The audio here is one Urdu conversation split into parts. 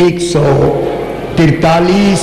143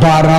12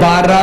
12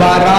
12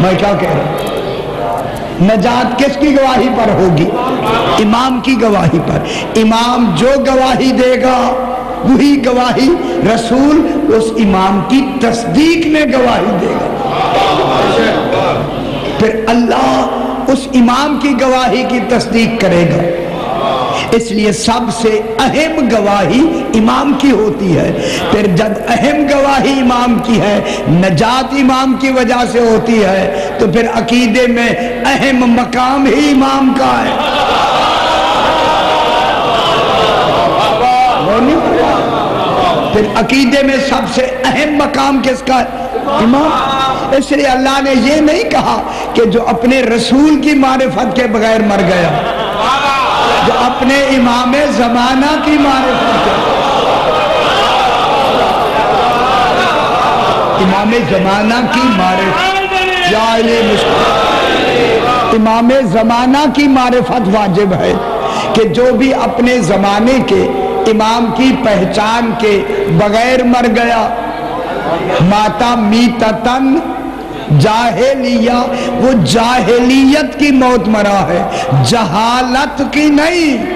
میں کیا کہہ رہا ہوں؟ نجات کس کی گواہی پر ہوگی؟ امام کی گواہی پر۔ امام جو گواہی دے گا وہی گواہی رسول اس امام کی تصدیق میں گواہی دے گا۔ پھر اللہ اس امام کی گواہی کی تصدیق کرے گا۔ اس لیے سب سے اہم گواہی امام کی ہوتی ہے۔ پھر جب اہم گواہی امام کی ہے، نجات امام کی وجہ سے ہوتی ہے، تو پھر عقیدے میں اہم مقام ہی امام کا ہے۔ پھر عقیدے میں سب سے اہم مقام کس کا ہے؟ امام۔ اس لیے اللہ نے یہ نہیں کہا کہ جو اپنے رسول کی معرفت کے بغیر مر گیا، جو اپنے امام زمانہ کی معرفت کے، امام زمانہ کی معرفت، یا امام زمانہ کی معرفت واجب ہے کہ جو بھی اپنے زمانے کے امام کی پہچان کے بغیر مر گیا، ماتا میتتن جاہلیہ، وہ جاہلیت کی موت مرا ہے، جہالت کی نہیں۔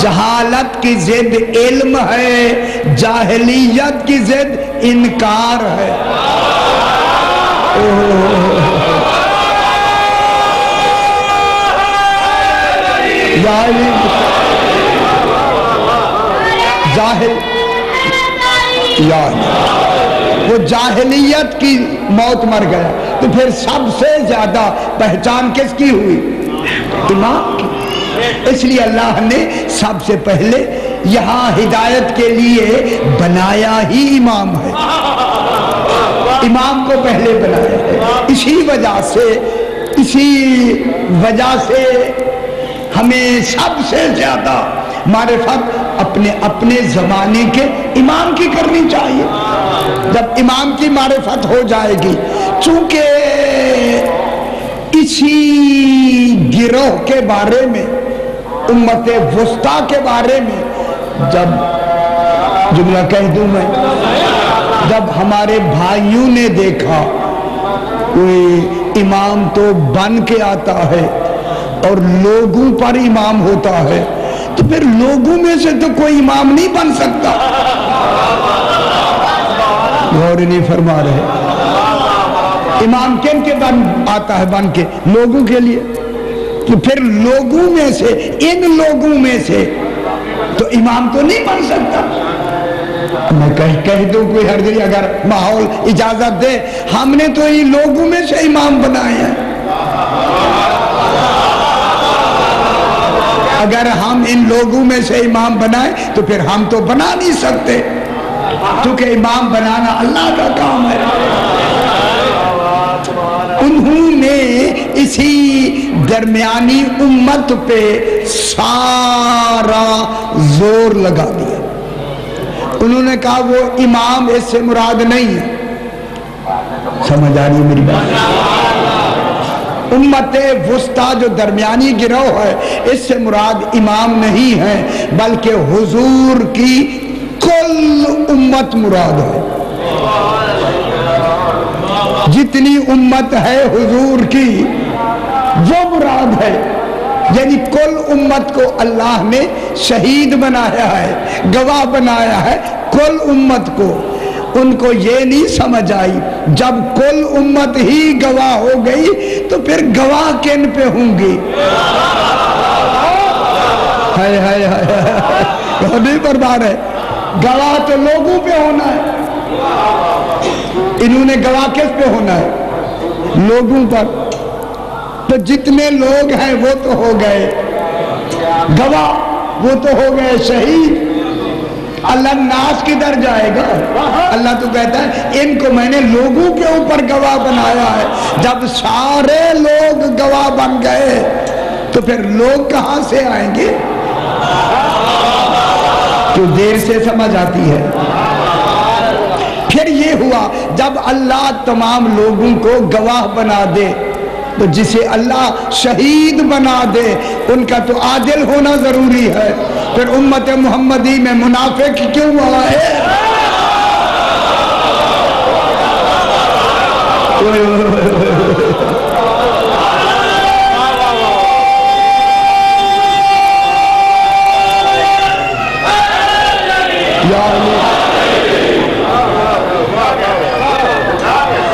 جہالت کی ضد علم ہے، جاہلیت کی ضد انکار ہے۔ وہ جاہلیت کی موت مر گیا، تو پھر سب سے زیادہ پہچان کس کی ہوئی؟ امام کی۔ اس لیے اللہ نے سب سے پہلے یہاں ہدایت کے لیے بنایا ہی امام ہے، امام کو پہلے بنایا ہے۔ اسی وجہ سے ہمیں سب سے زیادہ معرفت اپنے زمانے کے امام کی کرنی چاہیے۔ جب امام کی معرفت ہو جائے گی، چونکہ اسی گروہ کے بارے میں، امت وسطیٰ کے بارے میں، جب جملہ کہہ دوں میں، جب ہمارے بھائیوں نے دیکھا کوئی امام تو بن کے آتا ہے اور لوگوں پر امام ہوتا ہے، تو پھر لوگوں میں سے تو کوئی امام نہیں بن سکتا۔ غور نہیں فرما رہے؟ امام کن کے بن آتا ہے؟ بن کے لوگوں کے لیے۔ تو پھر لوگوں میں سے، ان لوگوں میں سے تو امام تو نہیں بن سکتا۔ میں کہہ دوں کوئی ہر جگہ اگر ماحول اجازت دے، ہم نے تو ان لوگوں میں سے امام بنائے ہیں۔ اگر ہم ان لوگوں میں سے امام بنائیں تو پھر ہم تو بنا نہیں سکتے، کیونکہ امام بنانا اللہ کا کام ہے۔ انہوں نے اسی درمیانی امت پہ سارا زور لگا دیا۔ انہوں نے کہا وہ امام اس سے مراد نہیں ہے۔ سمجھ آ رہی ہے میری بات؟ امت وسطیٰ جو درمیانی گروہ ہے، اس سے مراد امام نہیں ہے، بلکہ حضور کی کل امت مراد ہے۔ جتنی امت ہے حضور کی وہ مراد ہے، یعنی کل امت کو اللہ نے شہید بنایا ہے، گواہ بنایا ہے کل امت کو۔ ان کو یہ نہیں سمجھ آئی، جب کل امت ہی گواہ ہو گئی تو پھر گواہ کن پہ ہوں گی؟ نہیں برباد ہے، گواہ تو لوگوں پہ ہونا ہے۔ انہوں نے گواہ کس پہ ہونا ہے؟ لوگوں پر۔ تو جتنے لوگ ہیں وہ تو ہو گئے گواہ، وہ تو ہو گئے شہید۔ اللہ ناس کدھر جائے گا؟ اللہ تو کہتا ہے ان کو میں نے لوگوں کے اوپر گواہ بنایا ہے۔ جب سارے لوگ گواہ بن گئے تو پھر لوگ کہاں سے آئیں گے؟ تو دیر سے سمجھ آتی ہے۔ پھر یہ ہوا جب اللہ تمام لوگوں کو گواہ بنا دے تو جسے اللہ شہید بنا دے ان کا تو عادل ہونا ضروری ہے۔ پھر امت محمدی میں منافق کیوں آئے؟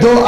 2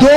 2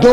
2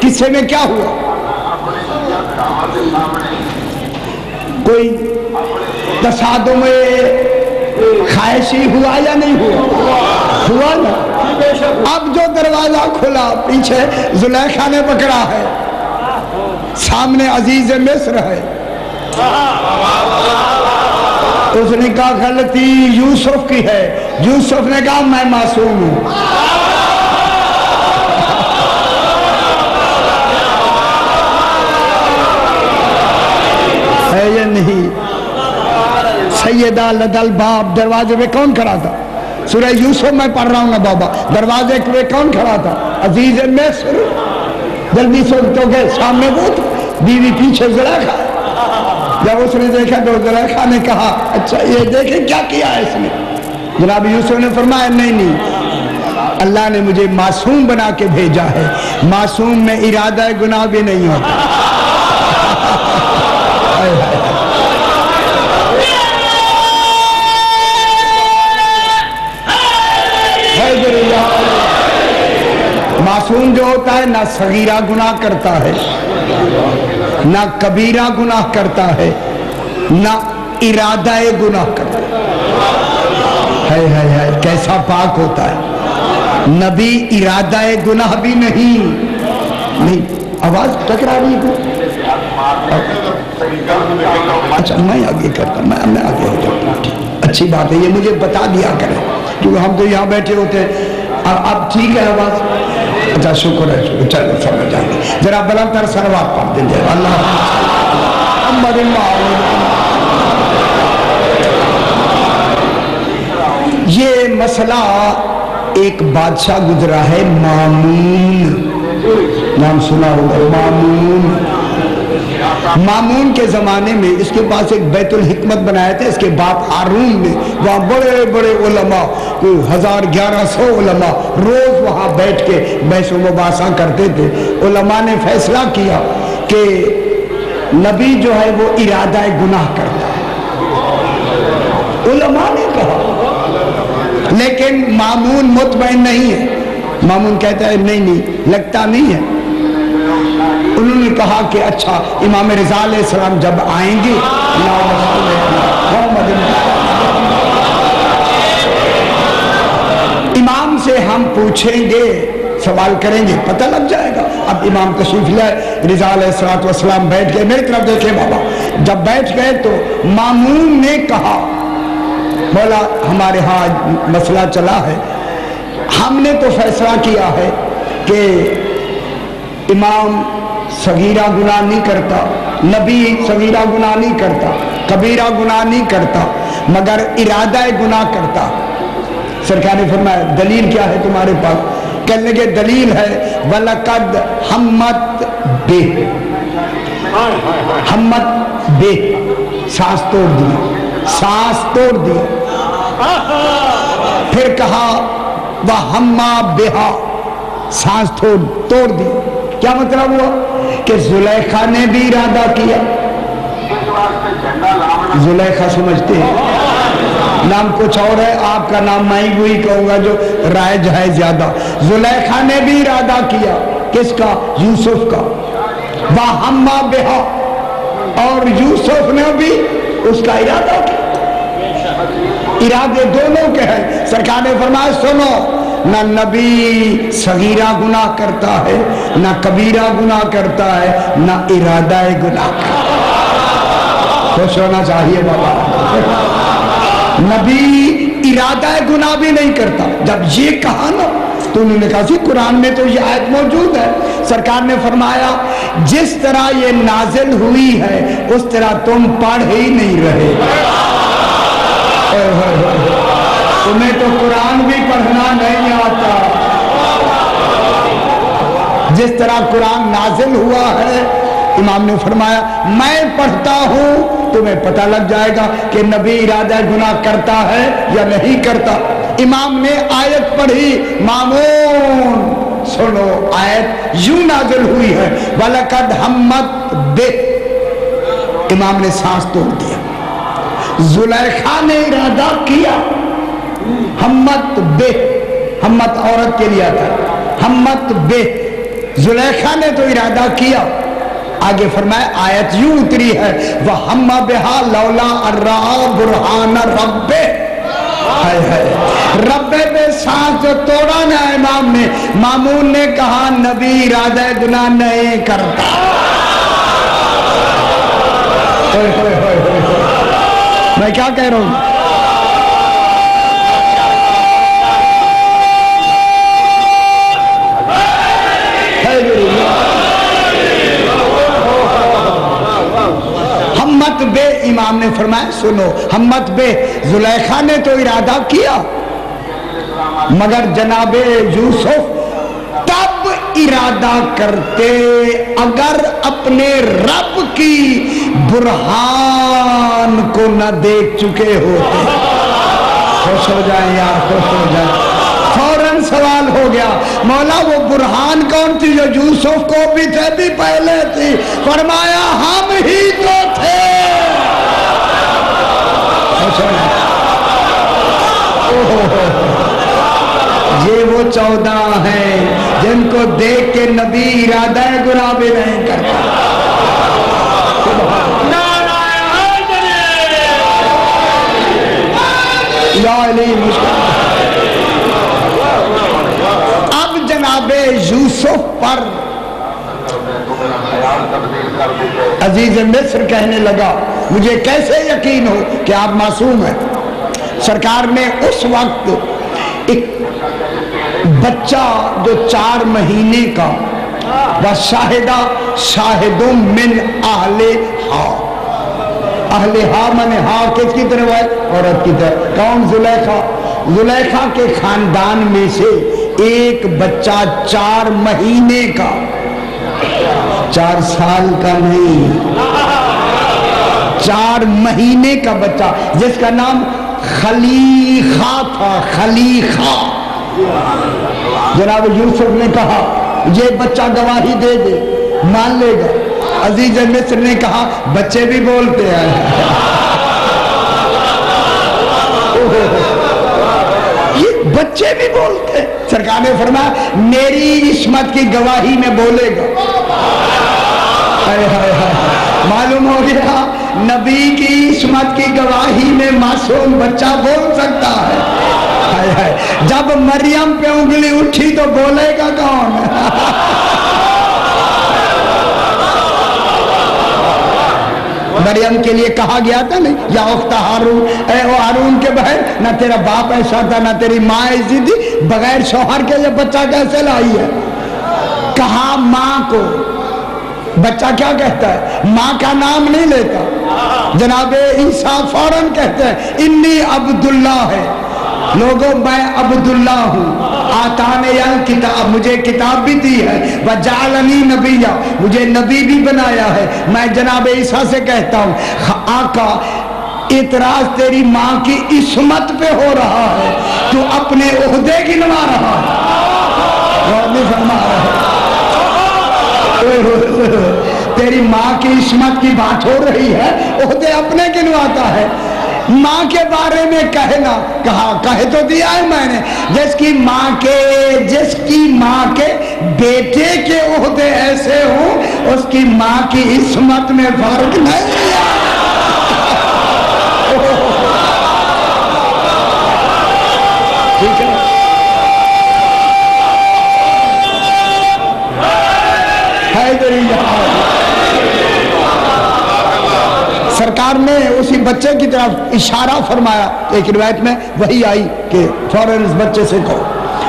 قصے میں کیا ہوا؟ کوئی تصادم خواہشی ہوا یا نہیں ہوا؟ ہوا نا۔ اب جو دروازہ کھلا پیچھے زلیخا نے پکڑا ہے، سامنے عزیز مصر ہے، اس نے کہا غلطی یوسف کی ہے، یوسف نے کہا میں معصوم ہوں۔ ہے یا نہیں؟ سیدہ لدل باب دروازے پہ کون کھڑا تھا؟ سورہ یوسف میں پڑھ رہا ہوں نا بابا، دروازے پہ کون کھڑا تھا؟ عزیز مصر۔ جلدی سے تو گئے، سامنے وہ تھا، بیوی پیچھے زلیخا۔ جب اس نے دیکھا تو زلیخا نے کہا اچھا یہ دیکھیں کیا کیا ہے اس نے۔ جناب یوسف نے فرمایا نہیں، اللہ نے مجھے معصوم بنا کے بھیجا ہے، معصوم میں ارادہ گناہ بھی نہیں ہوتا۔ معصوم جو ہوتا ہے نہ صغیرہ گناہ کرتا ہے، نہ کبیرہ گناہ کرتا ہے، نہ ارادہ گناہ کرتا ہے۔ کیسا پاک ہوتا ہے نبی، ارادہ گناہ بھی نہیں۔ آواز ٹکرا رہی ہے؟ اچھا میں آگے کرتا ہوں، میں آگے ہو جاتا ہوں۔ اچھی بات ہے، یہ مجھے بتا دیا کریں کیونکہ ہم تو یہاں بیٹھے ہوتے ہیں۔ اب ٹھیک ہے آواز؟ اچھا شکر ہے، چلو سمجھ جائیں گے۔ ذرا بلند تر صلوات پڑھ دیجیے، اللہ محمد۔ یہ مسئلہ ایک بادشاہ گزرا ہے، مامون، نام سنا ہوگا، مامون۔ مامون کے زمانے میں اس کے پاس ایک بیت الحکمت بنایا تھا، اس کے باپ ہارون نے، وہاں بڑے بڑے علماء، 1100 علماء روز وہاں بیٹھ کے بحث و مباحثہ کرتے تھے۔ علماء نے فیصلہ کیا کہ نبی جو ہے وہ ارادہ گناہ کرتا ہے، علماء نے کہا، لیکن مامون مطمئن نہیں ہے۔ مامون کہتا ہے نہیں لگتا نہیں ہے۔ انہوں نے کہا کہ اچھا امام رضا علیہ السلام جب آئیں گے امام سے ہم پوچھیں گے، سوال کریں گے، پتہ لگ جائے گا۔ اب امام تشریف لائے، رضا علیہ السلام بیٹھ گئے، میری طرف دیکھیں بابا۔ جب بیٹھ گئے تو مامون نے کہا مولا ہمارے ہاں مسئلہ چلا ہے، ہم نے تو فیصلہ کیا ہے کہ امام صغیرہ گناہ نہیں کرتا، نبی صغیرہ گناہ نہیں کرتا، کبیرہ گناہ نہیں کرتا، مگر ارادہ گناہ کرتا۔ سرکار نے فرمایا دلیل کیا ہے تمہارے پاس؟ کہنے لگے دلیل ہے وَلَقَدْ ہمت بے، ہمت بے، سانس توڑ دی، سانس توڑ دی۔ پھر کہا وَهَمَّا بِهَا، سانس توڑ دی۔ کیا مطلب ہوا کہ زلیخا نے بھی ارادہ کیا۔ زلیخا سمجھتے ہیں نام کچھ اور ہے، آپ کا نام میں ہی وہی کہوں گا جو رائج ہے زیادہ۔ زلیخا نے بھی ارادہ کیا، کس کا؟ یوسف کا۔ وَهَمَّا بِهَا، اور یوسف نے بھی اس کا ارادہ کیا۔ ارادے دونوں کے ہیں۔ سرکار نے فرمایا سنو، نہ نبی صغیرہ گناہ کرتا ہے، نہ کبیرہ گناہ کرتا ہے، نہ ارادہ گناہ کرتا ہے۔ خوش ہونا چاہیے بابا۔ نبی ارادہ گناہ بھی نہیں کرتا۔ جب یہ کہا نا تو انہوں نے کہا جی قرآن میں تو یہ آیت موجود ہے۔ سرکار نے فرمایا جس طرح یہ نازل ہوئی ہے اس طرح تم پڑھ ہی نہیں رہے۔ تمہیں تو قرآن بھی پڑھنا نہیں آتا۔ جس طرح قرآن نازل ہوا ہے، امام نے فرمایا میں پڑھتا ہوں، تمہیں پتہ لگ جائے گا کہ نبی ارادہ گناہ کرتا ہے یا نہیں کرتا۔ امام نے آیت پڑھی، مامون سنو، آیت یوں نازل ہوئی ہے وَلَقَدْ ہمت بے، امام نے سانس توڑ دیا۔ زلیخا نے ارادہ کیا، ہمت بے، ہمت عورت کے لیے آتا ہے، ہمت بے، زلیخا نے تو ارادہ کیا. آگے فرمایا آیت یوں اتری ہے وَحَمَّ بِهَا لَوْلَا أَرَّأَى بُرْهَانَ رَبِّهِ. رب پہ سانس جو توڑا نا امام نے, مامون نے کہا نبی ارادہ گناہ نہیں کرتا. میں کیا کہہ رہا ہوں؟ ہمت بے, امام نے فرمایا سنو, ہمت بے زلیخا نے تو ارادہ کیا مگر جناب یوسف تب ارادہ کرتے اگر اپنے رب کی برہان کو نہ دیکھ چکے ہوتے. خوش ہو جائیں یار, خوش ہو جائیں. فوراً سوال ہو گیا مولا وہ برہان کون تھی جو یوسف کو بھی تھے بھی پہلے تھی؟ فرمایا ہم ہی تو تھے. یہ وہ 14 ہیں جن کو دیکھ کے نبی ارادہ گناہ بھی نہیں کرتا. اب جناب یوسف پر عزیز مصر کہنے لگا مجھے کیسے یقین ہو کہ آپ معصوم ہیں. سرکار نے اس وقت ایک بچہ جو 4 مہینے کا وشاہدہ شاہد من اہلہا, اہلہا مانے ہا کس کی طرف ہے؟ عورت کی طرف. کون؟ زلیخا. زلیخا کے خاندان میں سے ایک بچہ 4 مہینے کا, 4 سال کا نہیں, 4 مہینے کا بچہ جس کا نام خلیخہ تھا. خلیخہ. جناب یوسف نے کہا یہ بچہ گواہی دے دے, مان لے گا. عزیز مصر نے کہا بچے بھی بولتے ہیں. یہ بچے بھی بولتے ہیں. سرکار نے فرمایا میری عصمت کی گواہی میں بولے گا. معلوم ہو گیا نبی کی عصمت کی گواہی میں معصوم بچہ بول سکتا ہے. جب مریم پہ انگلی اٹھی تو بولے گا کون؟ مریم کے لیے کہا گیا تھا نہیں یا اخت ہارون, اے او ہارون کے بہن, نہ تیرا باپ ایسا تھا نہ تیری ماں ایسی تھی, بغیر شوہر کے یہ بچہ کیسے لائی ہے؟ کہا ماں کو. بچہ کیا کہتا ہے؟ ماں کا نام نہیں لیتا. جناب عیسیٰ فوراً کہتے ہیں انی عبداللہ ہے. لوگوں میں عبداللہ ہوں. آتانے الکتاب, مجھے کتاب بھی دی ہے. وجعلنی نبیہ, مجھے نبی بھی بنایا ہے. میں جناب عیسیٰ سے کہتا ہوں آقا اعتراض تیری ماں کی عصمت پہ ہو رہا ہے, تو اپنے عہدے گنوا رہا ہے. فرما رہا ہے تیری ماں کی عصمت کی بات ہو رہی ہے, عہدے اپنے گنواتا ہے. ماں کے بارے میں کہنا, کہا کہہ تو دیا ہے میں نے, جس کی ماں کے بیٹے کے عہدے ایسے ہوں اس کی ماں کی عصمت میں فرق نہیں ہے. ٹھیک ہے. سرکار نے اسی بچے کی طرف اشارہ فرمایا. ایک روایت میں وہی آئی کہ فوراً اس بچے سے کہو.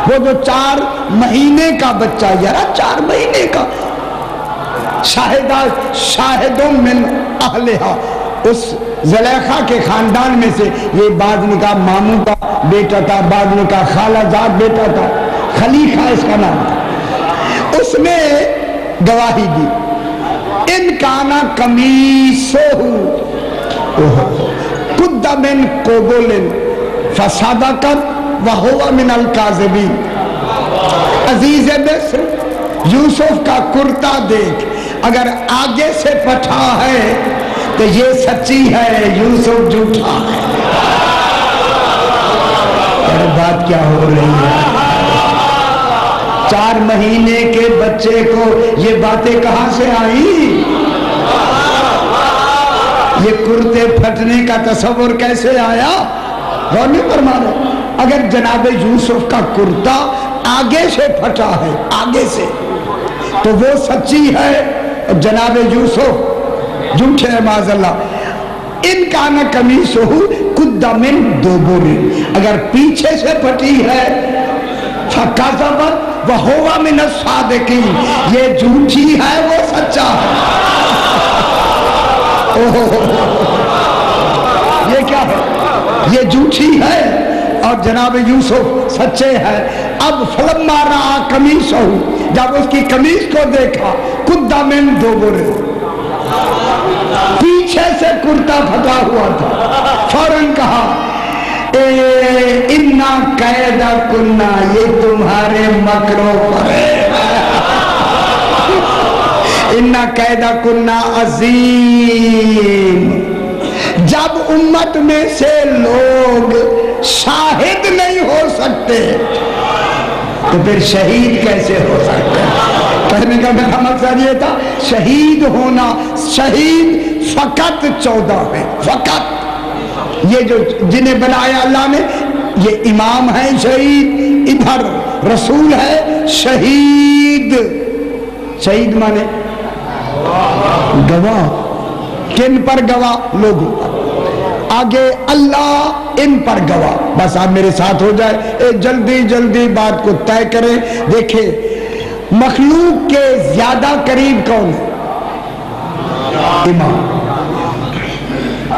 وہ جو 4 مہینے کا بچہ, یار 4 مہینے کا, شاہدوں من اہلہا, اس زلیخا کے خاندان میں سے, یہ بعد نے کہا ماموں کا بیٹا تھا, بعد نے کہا خالہ زاد بیٹا تھا, خلیخہ اس کا نام تھا. اس نے گواہی دی ان کانا قمیصہ قد من قبل فصدقت وہو من الکاذبین. عزیز مصر یوسف کا کرتا دیکھ, اگر آگے سے پٹھا ہے تو یہ سچی ہے, یوسف جھوٹا ہے. بات کیا ہو رہی ہے؟ 4 مہینے کے بچے کو یہ باتیں کہاں سے آئی؟ یہ کرتے پھٹنے کا تصور کیسے آیا؟ غور نہیں فرما رہے؟ اگر جناب یوسف کا کرتا آگے سے پھٹا ہے، آگے سے، تو وہ سچی ہے، جناب یوسف جھوٹے ہیں معاذ اللہ۔ ان کا نہ قمیصہ قد من دبر، اگر پیچھے سے پھٹی ہے فکذبت وہو من الصادقین، یہ جھوٹی ہے وہ سچا ہے۔ یہ کیا ہے؟ یہ جھوٹی ہے اور جناب یوسف سچے ہیں۔ اب فلما رأى قمیصہ، جب اس کی قمیص کو دیکھا، قد من دبر، پیچھے سے کرتا پھٹا ہوا تھا، فوراً کہا اِنَّا قَیْدَ کُنَّا، یہ تمہارے مکر و فریب ہے، اِنَّا قَیْدَ کُنَّا عظیم۔ جب امت میں سے لوگ شاہد نہیں ہو سکتے تو پھر شہید کیسے ہو سکتے ہیں؟ کہنے کا میرا مقصد یہ تھا، شہید ہونا، شہید فقط 14 ہے، فقط۔ یہ جو جنہیں بنایا اللہ نے، یہ امام ہے شہید، ادھر رسول ہے شہید۔ شہید مانے گواہ، کن پر گواہ؟ لوگوں پر۔ آگے اللہ ان پر گواہ۔ بس آپ میرے ساتھ ہو جائے، جلدی جلدی بات کو طے کریں۔ دیکھیں مخلوق کے زیادہ قریب کون ہے؟ امام۔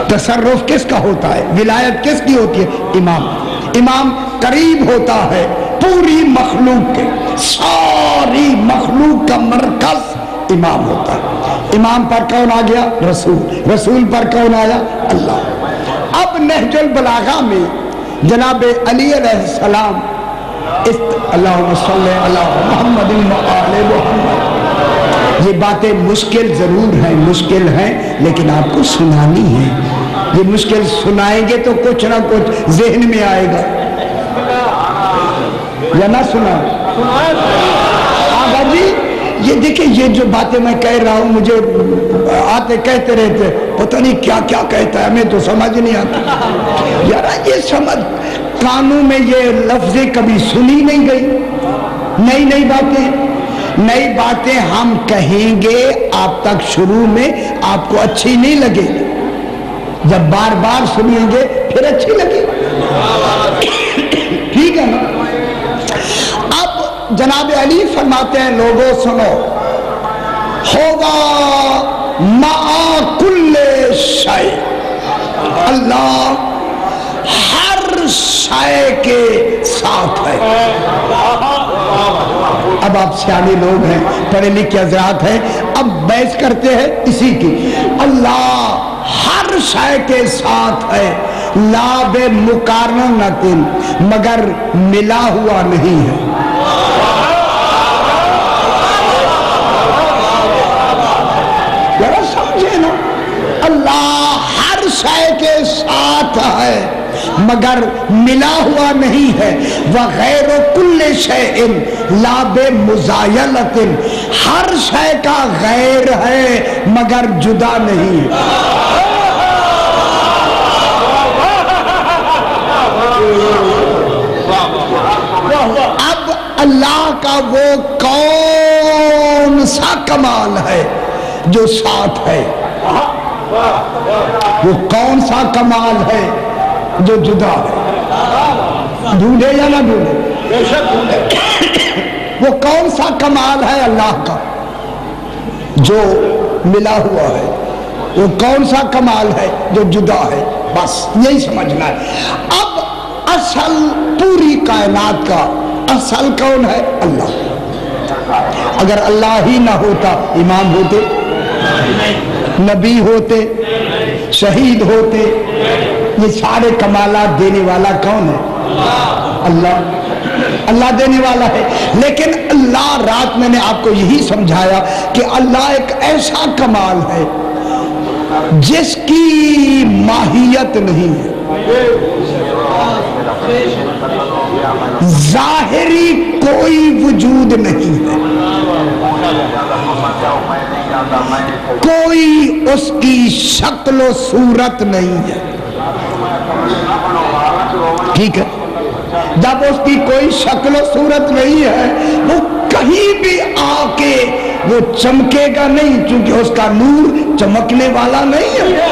تصرف کس کا ہوتا ہے؟ ولایت کس کی ہوتی ہے؟ امام۔ امام قریب ہوتا ہے پوری مخلوق کے، ساری مخلوق کا مرکز امام ہوتا ہے۔ امام پر کون آ گیا؟ رسول۔ رسول پر کون آیا؟ اللہ۔ اب نہج البلاغہ میں جناب علی علیہ السلام، اللہم صلی علی محمد و آل محمد، یہ باتیں مشکل ضرور ہیں، مشکل ہیں، لیکن آپ کو سنانی ہے۔ یہ مشکل سنائیں گے تو کچھ نہ کچھ ذہن میں آئے گا، یا نہ سنا؟ آگا جی، یہ دیکھیں، یہ جو باتیں میں کہہ رہا ہوں، مجھے آتے کہتے رہتے پتہ نہیں کیا کیا کہتا ہے، ہمیں تو سمجھ نہیں آتا۔ یار یہ سمجھ، کانوں میں یہ لفظیں کبھی سنی نہیں گئی، نئی نئی باتیں، نئی باتیں ہم کہیں گے آپ تک شروع میں آپ کو اچھی نہیں لگے، جب بار بار سنیں گے پھر اچھی لگے، ٹھیک ہے نا؟ اب جناب علی فرماتے ہیں لوگوں سنو، ہوگا مع کل شے، اللہ ہر شے کے ساتھ ہے۔ اب آپ سیانے لوگ ہیں، پڑھے لکھے حضرات ہیں، اب بحث کرتے ہیں اسی کی۔ اللہ ہر شے کے ساتھ ہے، لا بے مقارنۃ، مگر ملا ہوا نہیں ہے۔ ذرا سمجھے نا، اللہ ہر شے کے ساتھ ہے مگر ملا ہوا نہیں ہے۔ وغیر کل شیء لا بمزایلۃ، ہر شے کا غیر ہے مگر جدا نہیں ہے۔ اب اللہ کا وہ کون سا کمال ہے جو ساتھ ہے؟ وہ کون سا کمال ہے جو جدا ہے؟ ڈھونڈے یا نہ ڈھونڈے؟ وہ کون سا کمال ہے اللہ کا جو ملا ہوا ہے؟ وہ کون سا کمال ہے جو جدا ہے؟ بس یہی سمجھنا ہے۔ اب اصل پوری کائنات کا اصل کون ہے؟ اللہ۔ اگر اللہ ہی نہ ہوتا، امام ہوتے، نبی ہوتے، شہید ہوتے، یہ سارے کمالات دینے والا کون ہے؟ اللہ۔ اللہ دینے والا ہے، لیکن اللہ، رات میں نے آپ کو یہی سمجھایا کہ اللہ ایک ایسا کمال ہے جس کی ماہیت نہیں ہے۔ ظاہری کوئی وجود نہیں ہے، کوئی اس کی شکل و صورت نہیں ہے، ٹھیک ہے؟ جب اس کی کوئی شکل و صورت نہیں ہے، وہ کہیں بھی آ کے وہ چمکے گا نہیں، چونکہ اس کا نور چمکنے والا نہیں ہے۔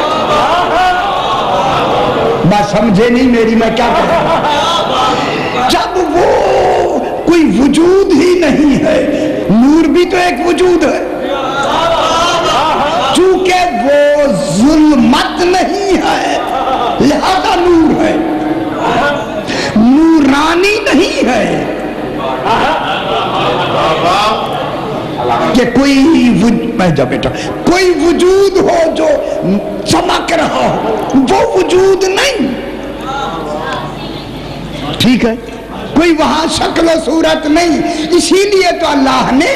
بات سمجھے نہیں میری، میں کیا کہہ رہا ہوں؟ جب وہ کوئی وجود ہی نہیں ہے، نور بھی تو ایک وجود ہے، چونکہ وہ ظلمت نہیں ہے لہذا نور ہے، نورانی نہیں ہے کہ کوئی وجود ہو جو چمک رہا ہو، وہ وجود نہیں، ٹھیک ہے؟ کوئی وہاں شکل و صورت نہیں۔ اسی لیے تو اللہ نے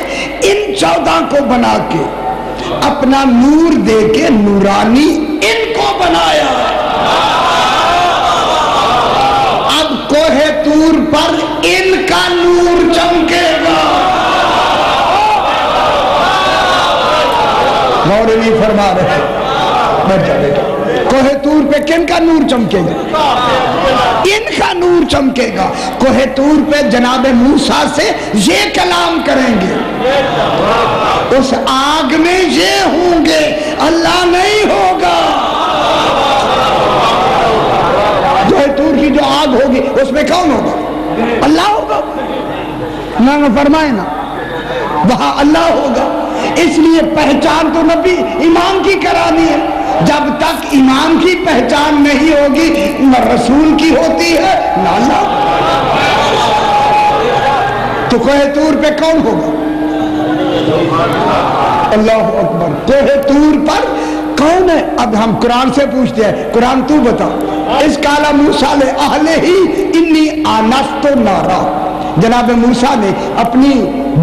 ان 14 کو بنا کے اپنا نور دے کے نورانی ان کو بنایا۔ اب کوہ طور پر ان کا نور چمکے گا، غور نہیں فرما رہے، بیٹھ جا بیٹا۔ کوہ طور پہ کن کا نور چمکے گا؟ ان کا نور چمکے گا۔ کوہ طور پہ جناب موسیٰ سے یہ کلام کریں گے، اس آگ میں یہ ہوں گے، اللہ نہیں ہوگا۔ کوہ طور کی جو آگ ہوگی اس میں کون ہوگا؟ اللہ ہوگا، نہ فرمائے نا، وہاں اللہ ہوگا۔ اس لیے پہچان تو نبی امام کی کرانی ہے، جب تک امام کی پہچان نہیں ہوگی نہ رسول کی ہوتی ہے نہ اللہ۔ تو کوہ طور پہ کون ہوگا؟ اللہ اکبر۔ کوہ طور پر کون ہے؟ اب ہم قرآن سے پوچھتے ہیں، قرآن تو بتا۔ اس قال موسیٰ لأہلہ انی آنست نارا، جناب موسیٰ نے اپنی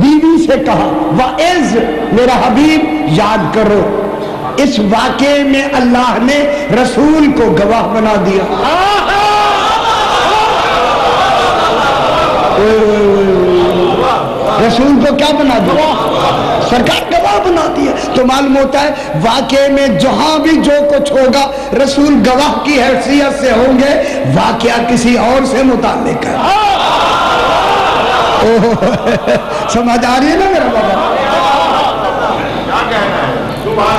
بیوی سے کہا وَإِذْ، میرا حبیب یاد کرو، اس واقعے میں اللہ نے رسول کو گواہ بنا دیا۔ رسول کو کیا بنا دیا؟ سرکار گواہ بنا دیا۔ تو معلوم ہوتا ہے واقعے میں جہاں بھی جو کچھ ہوگا رسول گواہ کی حیثیت سے ہوں گے، واقعہ کسی اور سے متعلق ہے۔ سمجھ آ رہی ہے نا میرا بابا؟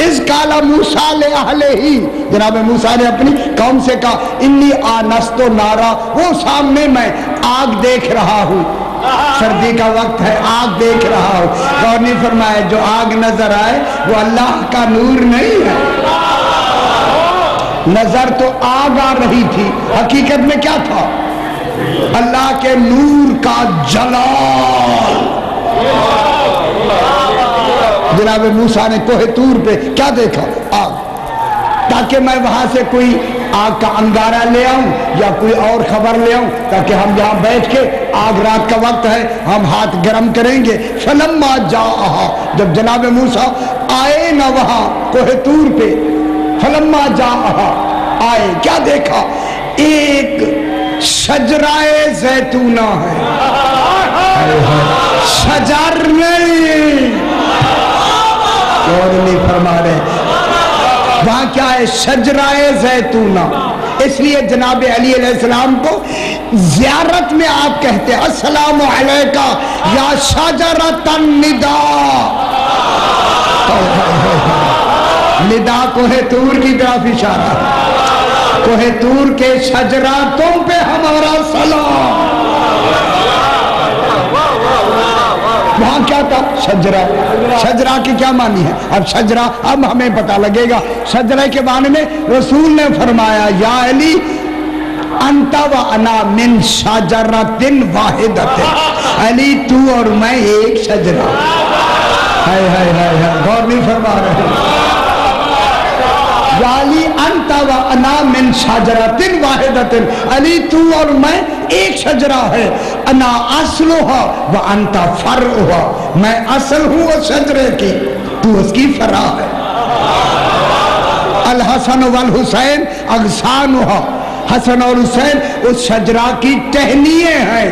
اس قال موسیٰ لأہلہ، جناب موسیٰ نے اپنی قوم سے کہا انی آنست نارا، وہ سامنے میں آگ دیکھ رہا ہوں، سردی کا وقت ہے، آگ دیکھ رہا ہوں۔ غور نہیں فرمایا، جو آگ نظر آئے وہ اللہ کا نور نہیں ہے، نظر تو آگ آ رہی تھی، حقیقت میں کیا تھا؟ اللہ کے نور کا جلال۔ جناب موسیٰ نے کوہ طور پہ کیا دیکھا؟ آگ، تاکہ میں وہاں سے کوئی آگ کا انگارہ لے آؤں یا کوئی اور خبر لے آؤں، تاکہ ہم یہاں بیٹھ کے، آگ رات کا وقت ہے، ہم ہاتھ گرم کریں گے۔ فلما جاءہا، جب جناب موسیٰ آئے نہ وہاں کوہ طور پہ، فلما جاءہا، آئے، کیا دیکھا؟ ایک شجرہ زیتونہ ہے، شجر نہیں، اور نہیں فرما رہے، وہاں کیا ہے؟ شجرہ زیتونہ۔ اس لیے جناب علی علیہ السلام کو زیارت میں آپ کہتے ہیں السلام علیکہ یا شجرۃ النداء، ندا کوہ طور کی طرف اشارہ ہے، کوہ طور کے شجرہ تم پہ ہمارا سلام۔ وہاں کیا تھا؟ شجرہ۔ شجرہ کی کیا معنی ہے؟ اب شجرہ اب ہمیں پتہ لگے گا۔ شجرہ کے معنی میں رسول نے فرمایا یا علی انت و انا من شجرۃ واحدۃ، علی تو اور میں ایک شجرہ۔ ہائے ہائے ہائے ہائے، غور نہیں فرما رہے۔ علی انت و انا من شجرۃ واحدۃ، علی تو اور میں ایک شجرہ ہے، انا اصلھا و انت فرعھا، میں اصل ہوں اس شجرے کی، تو اس کی فرع ہے۔ الحسن والحسین اغصانھا، حسن اور حسین اس شجرہ کی ٹہنیاں ہیں۔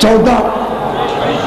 14।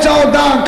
14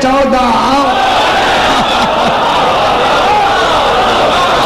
14।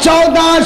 14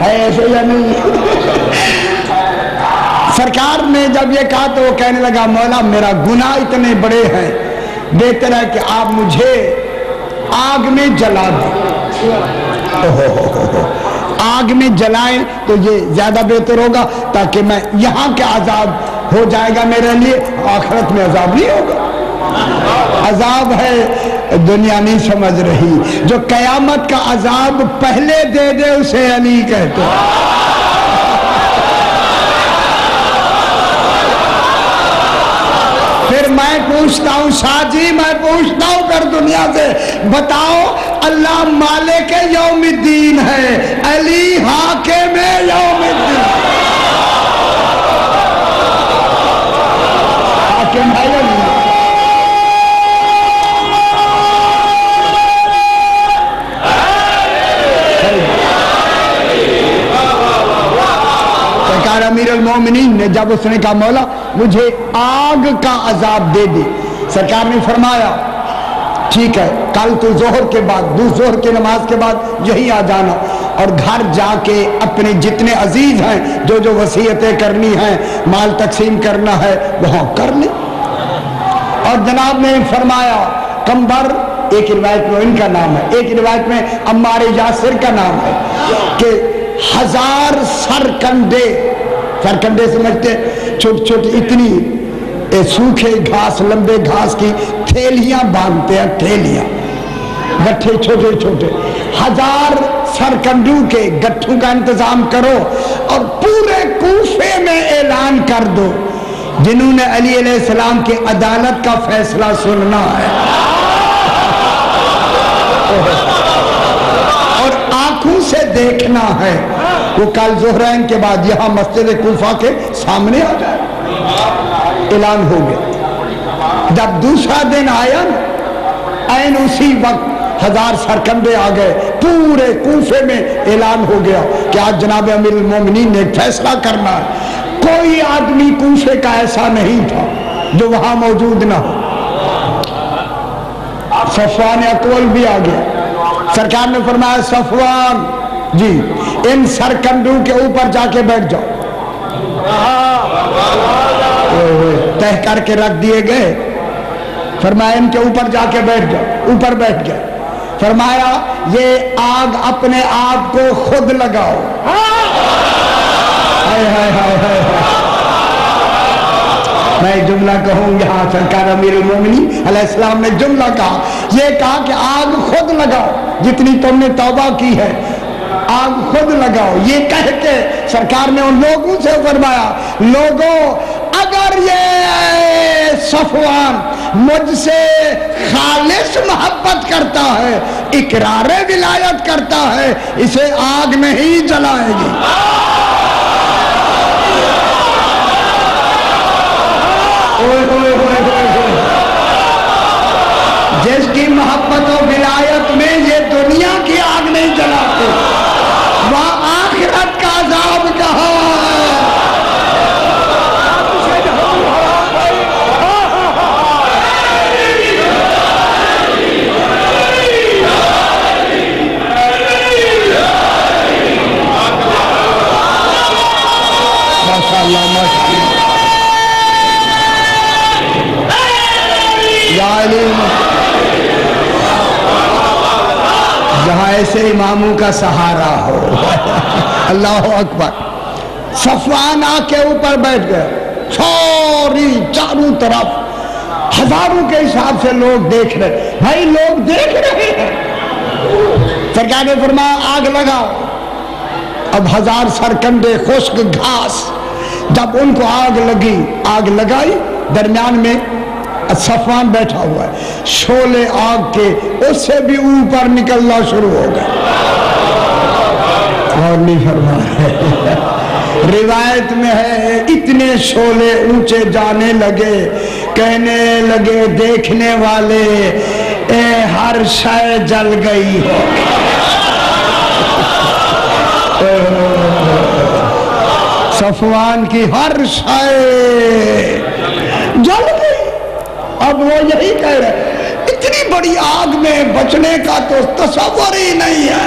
ہے ایسے یا نہیں؟ سرکار نے جب یہ کہا تو وہ کہنے لگا مولا میرا گناہ اتنے بڑے ہیں، بہتر ہے کہ آپ مجھے آگ میں جلا دیں۔ آگ میں جلائیں تو یہ زیادہ بہتر ہوگا، تاکہ میں یہاں کے عذاب ہو جائے گا میرے لیے، آخرت میں عذاب نہیں ہوگا۔ عذاب ہے دنیا نہیں سمجھ رہی، جو قیامت کا عذاب پہلے دے دے اسے علی کہتے ہیں۔ پھر میں پوچھتا ہوں شاہ جی، میں پوچھتا ہوں کر دنیا سے، بتاؤ اللہ مالک یوم الدین ہے، علی حاکم یوم الدین، حاکم ہے یا نہیں؟ سرکار امیر المومنین نے جب اس نے کہا مولا مجھے آگ کا عذاب دے دے، سرکار نے فرمایا ٹھیک ہے، کل تو ظہر کے بعد ظہر کی نماز کے بعد یہی آ جانا، اور گھر جا کے اپنے جتنے عزیز ہیں جو جو وصیتیں کرنی ہیں، مال تقسیم کرنا ہے وہاں کر لیں۔ اور جناب نے فرمایا کمبر، ایک روایت میں ان کا نام ہے، ایک روایت میں عمار یاسر کا نام ہے، کہ 1000 سرکنڈے، سرکنڈے سمجھتے چھوٹی چھوٹی اتنی سوکھے گھاس، لمبے گھاس کی تھیلیاں باندھتے ہیں، تھیلیاں، گٹھے چھوٹے چھوٹے، 1000 سرکنڈوں کے گٹھوں کا انتظام کرو، اور پورے کوفے میں اعلان کر دو جنہوں نے علی علیہ السلام کی عدالت کا فیصلہ سننا ہے، اور آنکھوں سے دیکھنا ہے، وہ کل ظہرین کے بعد یہاں مسجد کوفہ کے سامنے آ جائے۔ اعلان ہو گیا۔ جب دوسرا دن آیا عین اسی وقت 1000 سرکنڈے آ گئے، پورے کوفے میں اعلان ہو گیا کہ آج جناب امیر المومنین نے ایک فیصلہ کرنا ہے۔ کوئی آدمی کوفے کا ایسا نہیں تھا جو وہاں موجود نہ ہو۔ صفوان اکول بھی آ گیا، سرکار نے فرمایا صفوان جی ان سرکنڈوں کے اوپر جا کے بیٹھ جاؤ، تہ کر کے رکھ دیے گئے، فرمایا ان کے اوپر جا کے بیٹھ جاؤ، اوپر بیٹھ گئے، فرمایا یہ آگ اپنے آپ کو خود لگاؤ۔ میں جملہ کہوں یہاں سرکار امیر المومنین علیہ السلام نے جملہ کہا، یہ کہا کہ آگ خود لگاؤ، جتنی تم نے توبہ کی ہے آگ خود لگاؤ۔ یہ کہہ کے سرکار نے ان لوگوں سے فرمایا لوگوں اگر یہ صفوان مجھ سے خالص محبت کرتا ہے، اقرار ولایت کرتا ہے، اسے آگ نہیں جلائے گی۔ جس کی محبت و ولایت میں یہ دنیا کی آگ نہیں جلاتے، وہاں آخرت کا عذاب کہاں ہے؟ جہاں ایسے اماموں کا سہارا ہو، اللہ اکبر۔ صفوان آ کے اوپر بیٹھ گئے، سوری چاروں طرف ہزاروں کے حساب سے لوگ دیکھ رہے، بھائی لوگ دیکھ رہے ہیں۔ سرکار نے فرمایا آگ لگاؤ۔ اب 1000 سرکنڈے خشک گھاس، جب ان کو آگ لگی، آگ لگائی، درمیان میں صفوان بیٹھا ہوا ہے، شعلے آگ کے اس سے بھی اوپر نکلنا شروع ہو گئے۔ اور نہیں فرمایا، روایت میں ہے اتنے شعلے اونچے جانے لگے، کہنے لگے دیکھنے والے اے ہر شے جل گئی ہو۔ صفوان کی ہر شے جل گئی۔ اب وہ یہی کہہ رہے اتنی بڑی آگ میں بچنے کا تو تصور ہی نہیں ہے،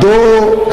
2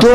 2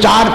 4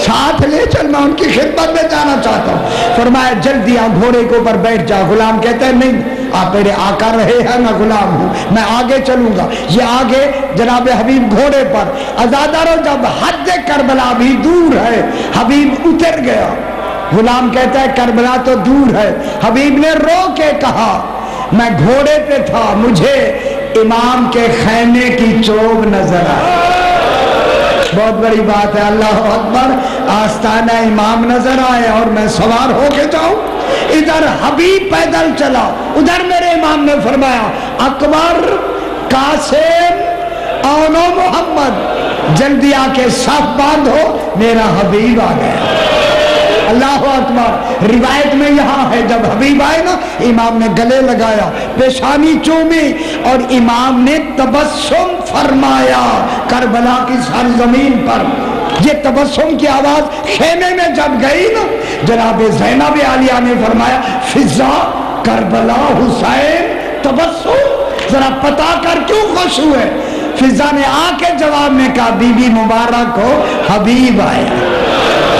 ساتھ لے چل، میں ان کی خدمت میں جانا چاہتا ہوں۔ فرمایا جلدی آ، گھوڑے کے اوپر بیٹھ جا۔ غلام کہتا ہے نہیں، آپ میرے آقا رہے ہیں، میں غلام ہوں، میں آگے چلوں گا۔ یہ آگے جناب حبیب گھوڑے پر۔ عزادارو جب حد کربلا بھی دور ہے، حبیب اتر گیا۔ غلام کہتا ہے کربلا تو دور ہے۔ حبیب نے رو کے کہا میں گھوڑے پہ تھا، مجھے امام کے خیمے کی چوب نظر آئی۔ بہت بڑی بات ہے، اللہ اکبر، آستانہ امام نظر آئے اور میں سوار ہو کے جاؤں۔ ادھر حبیب پیدل چلا، ادھر میرے امام نے فرمایا اکبر، قاسم، اونو محمد، جلدی آ کے صف باندھو، میرا حبیب آ گیا۔ اللہ اکبر۔ روایت میں یہاں ہے جب حبیب آئے نا، امام نے گلے لگایا، پیشانی چومی اور امام نے تبسم فرمایا کربلا کی سرزمین پر۔ یہ تبسم کی آواز خیمے میں جب گئی نا، جناب زینب عالیہ نے فرمایا فضا، کربلا، حسین، تبسم، ذرا پتا کر کیوں خوش ہوئے؟ فضا نے آ کے جواب میں کہا بی بی مبارک ہو، حبیب آیا۔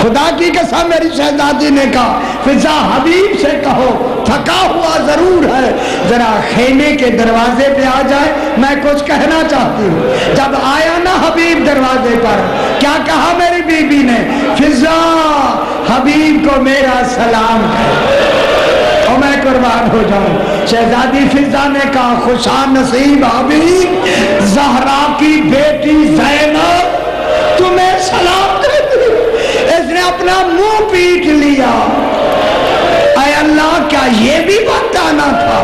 خدا کی قسم میری شہزادی نے کہا فضا حبیب سے کہو تھکا ہوا ضرور ہے، ذرا خیمے کے دروازے پہ آ جائے، میں کچھ کہنا چاہتی ہوں۔ جب آیا نا حبیب دروازے پر، کیا کہا میری بی بی نے؟ فضا، حبیب کو میرا سلام کہو اور میں قربان ہو جاؤں۔ شہزادی فضا نے کہا خوشا نصیب حبیب، زہرا کی بیٹی زینب تمہیں سلام کہتی۔ اس نے اپنا منہ پیٹ لیا۔ اے اللہ، کیا یہ بھی بتانا تھا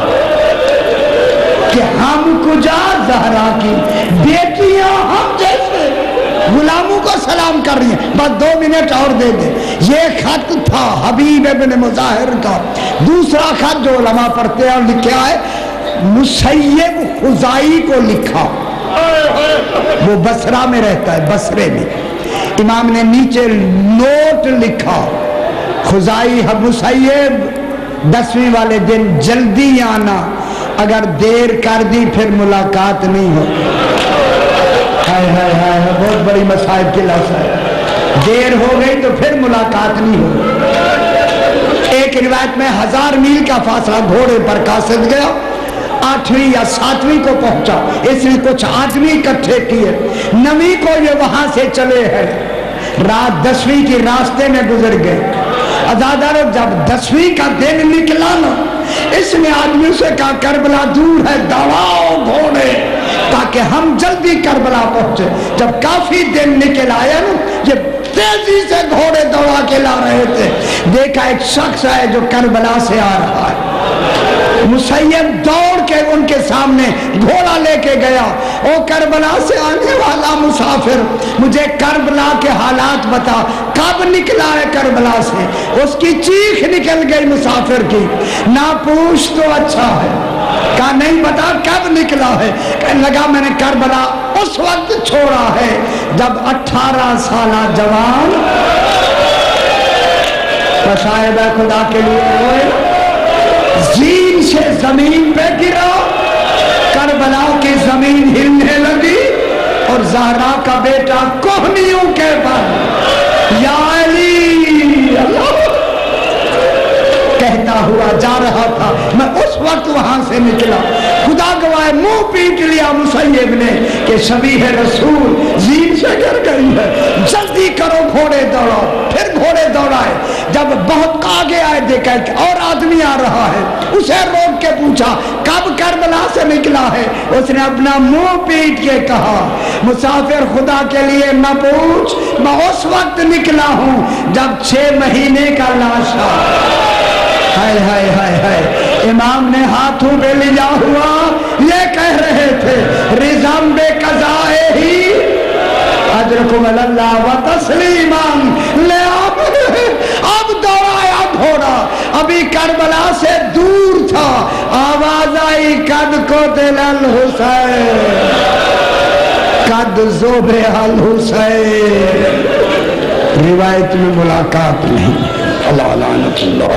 کہ ہم کجا زہرا کی بیٹیاں ہم جیسے غلاموں کو سلام کر رہی ہیں؟ بس 2 منٹ اور دے دے۔ یہ خط تھا حبیب ابن مظاہر کا۔ دوسرا خط جو علماء پڑھتے ہیں اور لکھا ہے مسیب خزائی کو لکھا، وہ بصرہ میں رہتا ہے، بصرے میں۔ امام نے نیچے نوٹ لکھا خزائی مسیب 10ویں والے دن جلدی آنا، اگر دیر کر دی پھر ملاقات نہیں ہو۔ ہائے ہائے ہائے، بہت بڑی مصائب کی لفظ ہے، دیر ہو گئی تو پھر ملاقات نہیں ہو۔ ایک روایت میں 1000 میل کا فاصلہ گھوڑے پر قاصد گیا، 8ویں یا 7ویں کو پہنچا، اس نے کچھ آدمی اکٹھے کیے، 9ویں کو یہ وہاں سے چلے ہیں، رات 10ویں کی راستے میں گزر گئے۔ عزادارو جب 10ویں کا دن نکلا نا، اس نے آدمی سے کہا کربلا دور ہے، دوڑاؤ گھوڑے تاکہ ہم جلدی کربلا پہنچے۔ جب کافی دن نکل آیا نا، یہ تیزی سے گھوڑے دوڑا کے لا رہے تھے، دیکھا ایک شخص ہے جو کربلا سے آ رہا ہے۔ مسیب دوڑ کے ان کے سامنے گھوڑا لے کے گیا، او کربلا سے آنے والا مسافر، مجھے کربلا کے حالات بتا، کب نکلا ہے کربلا سے؟ اس کی چیخ نکل گئی مسافر کی، نہ پوچھ تو اچھا ہے۔ کہا نہیں بتا کب نکلا ہے؟ کہنے لگا میں نے کربلا اس وقت چھوڑا ہے جب 18 سالہ جوان صاحب خدا کے لیے روئے، زین سے زمین پہ گرا، کربلا کی زمین ہلنے لگی اور زہرا کا بیٹا کوہنیوں کے پر یا علی اللہ کہتا ہوا جا رہا تھا۔ میں اس وقت وہاں سے نکلا، خدا گواہ منہ پیٹ لیا مسیب نے کہ شبیہ رسول زین سے گر گئی ہے، جلدی کرو گھوڑے دوڑاؤ۔ پھر گھوڑے دوڑائے، جب بہت آگے آئے دیکھا کہ اور آدمی آ رہا ہے، اسے روک کے پوچھا کب کربلا سے نکلا ہے؟ اس نے اپنا منہ پیٹ کے کہا مسافر خدا کے لیے نہ پوچھ، میں اس وقت نکلا ہوں جب 6 مہینے کا لاشا۔ ہائے ہائے ہائے ہائے، امام نے ہاتھوں پہ لیا ہوا یہ کہہ رہے تھے رضام بے قضائے ہی اجرکم اللہ و تسلیمان لے اب دوڑایا گھوڑا، ابھی کربلا سے دور تھا، آواز آئی قد قتل الحسین قد ذبح الحسین۔ روایت میں ملاقات نہیں، اللہ لعنت اللہ۔